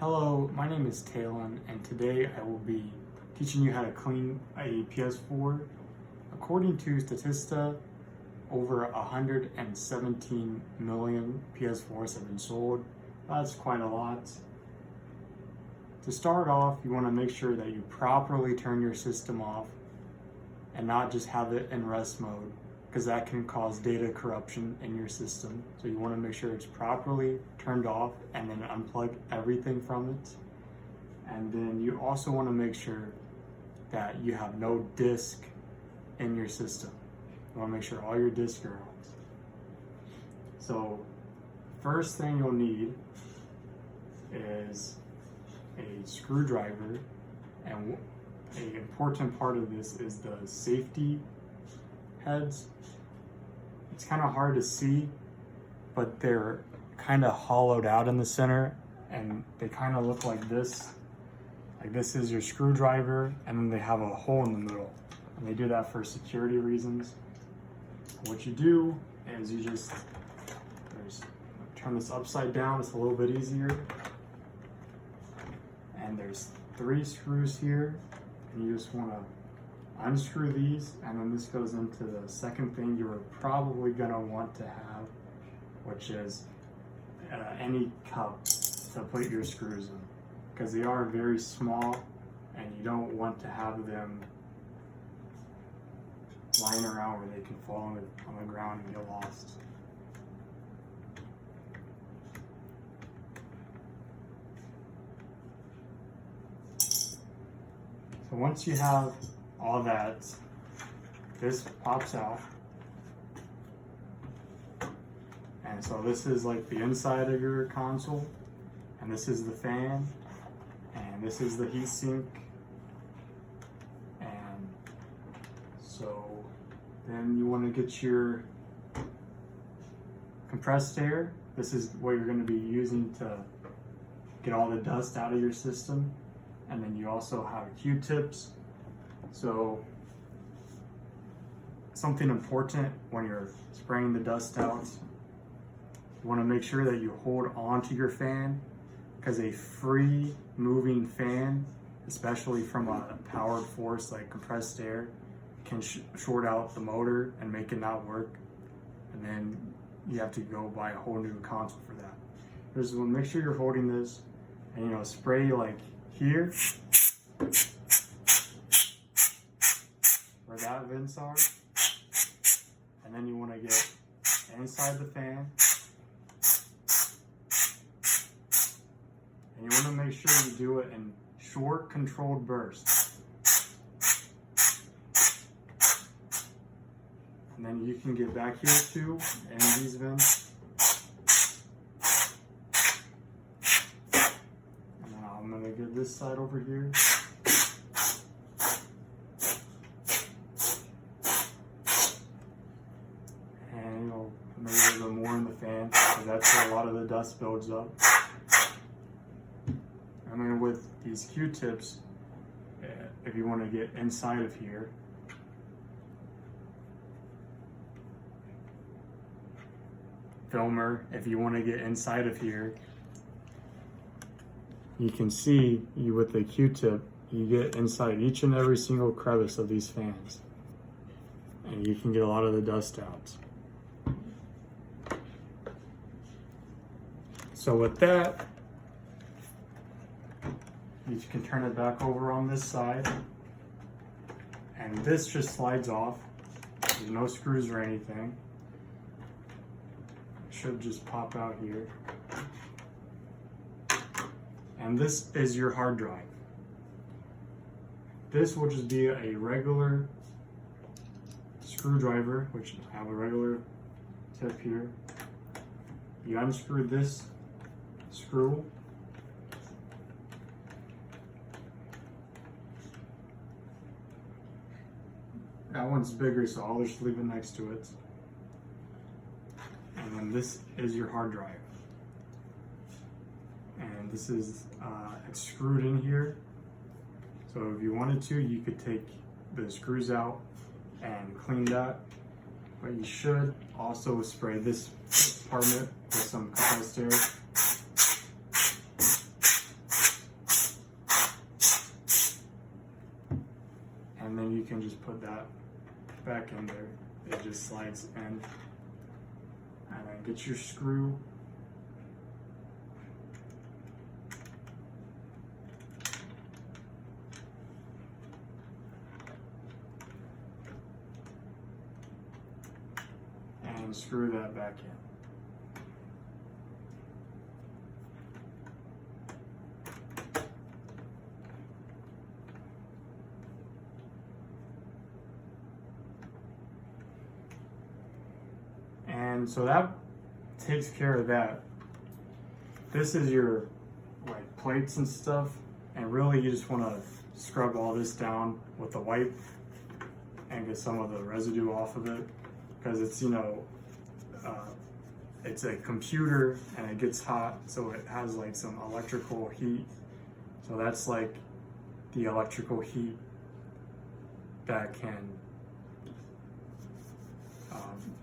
Hello, my name is Talon, and today I will be teaching you how to clean a PS4. According to Statista, over 117 million PS4s have been sold. That's quite a lot. To start off, you want to make sure that you properly turn your system off and not just have it in rest mode, because that can cause data corruption in your system. So you want to make sure it's properly turned off and then unplug everything from it. And then you also want to make sure that you have no disk in your system. You want to make sure all your disks are out. So first thing you'll need is a screwdriver, and an important part of this is the safety heads. It's kind of hard to see, but they're kind of hollowed out in the center, and they kind of look like this. Like this is your screwdriver, and then they have a hole in the middle, and they do that for security reasons. What you do is you just turn this upside down. It's a little bit easier, and there's 3 screws here, and you just want to unscrew these, and then this goes into the second thing you are probably going to want to have, which is any cup to put your screws in, because they are very small and you don't want to have them lying around where they can fall on the ground and get lost. So once you have all that, this pops out, and so this is like the inside of your console, and this is the fan, and this is the heatsink, and so then you want to get your compressed air. This is what you're going to be using to get all the dust out of your system, and then you also have Q-tips. So something important when you're spraying the dust out, you want to make sure that you hold on to your fan, because a free moving fan, especially from a powered force like compressed air, can short out the motor and make it not work, and then you have to go buy a whole new console for that. Just make sure you're holding this, and spray like here where that vents are, and then you want to get inside the fan, and you want to make sure you do it in short controlled bursts, and then you can get back here too in these vents, and then I'm going to get this side over here. Maybe a little bit more in the fan, because that's where a lot of the dust builds up. And then with these Q-tips, if you want to get inside of here, filmer, if you want to get inside of here, you can see with the Q-tip, you get inside each and every single crevice of these fans, and you can get a lot of the dust out. So with that, you can turn it back over on this side, and this just slides off. There's no screws or anything. It should just pop out here. And this is your hard drive. This will just be a regular screwdriver, which I have a regular tip here. You unscrew this screw, that one's bigger, so I'll just leave it next to it. And then this is your hard drive, and this is it's screwed in here. So if you wanted to, you could take the screws out and clean that, but you should also spray this compartment with some compressed air. can just put that back in there. It just slides in. And then get your screw. And screw that back in. And so that takes care of that. This is your like plates and stuff, and really you just want to scrub all this down with the wipe and get some of the residue off of it, because it's, you know, it's a computer and it gets hot, so it has like some electrical heat. So that's like the electrical heat that can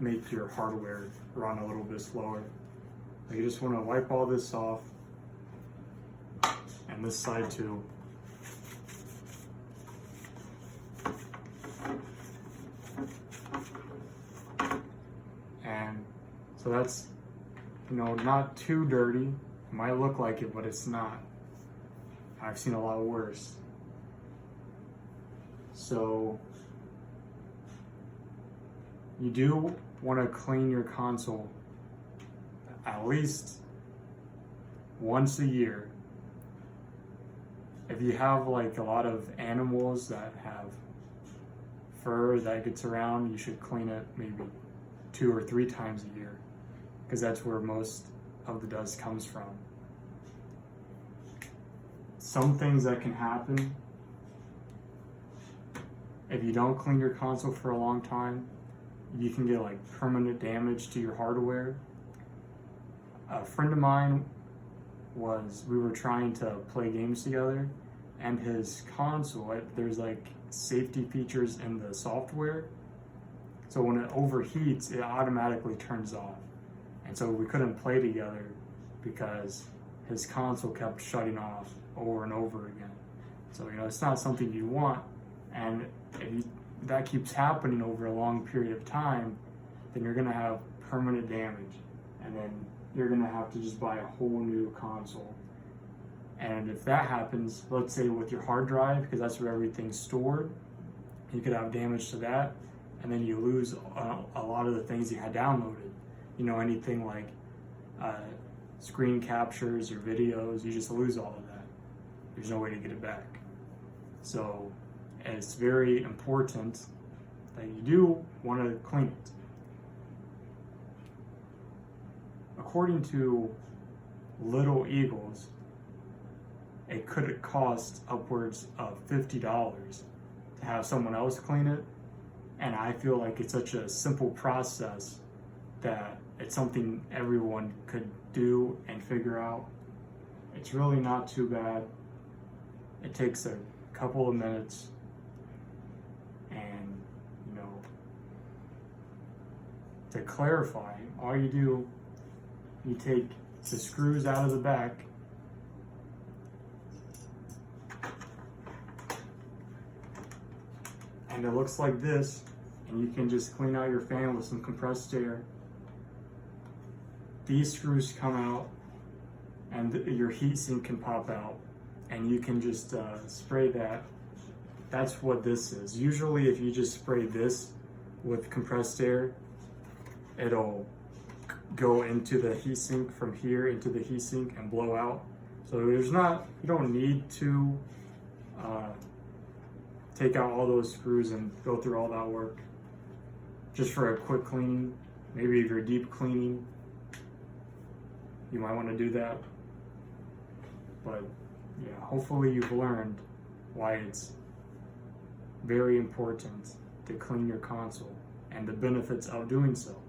make your hardware run a little bit slower. So you just want to wipe all this off, and this side too. And so that's, you know, not too dirty. It might look like it, but it's not. I've seen a lot worse. So you do want to clean your console at least once a year. If you have like a lot of animals that have fur that gets around, you should clean it maybe 2 or 3 times a year, because that's where most of the dust comes from. Some things that can happen if you don't clean your console for a long time, you can get like permanent damage to your hardware. A friend of mine we were trying to play games together, and his console, there's like safety features in the software. So when it overheats, it automatically turns off. And so we couldn't play together because his console kept shutting off over and over again. So, you know, it's not something you want. And if that keeps happening over a long period of time, then you're gonna have permanent damage. And then you're gonna have to just buy a whole new console. And if that happens, let's say with your hard drive, because that's where everything's stored, you could have damage to that, and then you lose a lot of the things you had downloaded. You know, anything like screen captures or videos, you just lose all of that. There's no way to get it back. So it's very important that you do want to clean it. According to Little Eagles, it could cost upwards of $50 to have someone else clean it. And I feel like it's such a simple process that it's something everyone could do and figure out. It's really not too bad. It takes a couple of minutes, and, you know, to clarify, all you do, you take the screws out of the back, and it looks like this, and you can just clean out your fan with some compressed air. These screws come out, and your heatsink can pop out, and you can just spray that. That's what this is. Usually if you just spray this with compressed air, it'll go into the heatsink from here into the heatsink and blow out. So you don't need to take out all those screws and go through all that work just for a quick cleaning. Maybe if you're deep cleaning, you might want to do that. But yeah, hopefully you've learned why it's very important to clean your console and the benefits of doing so.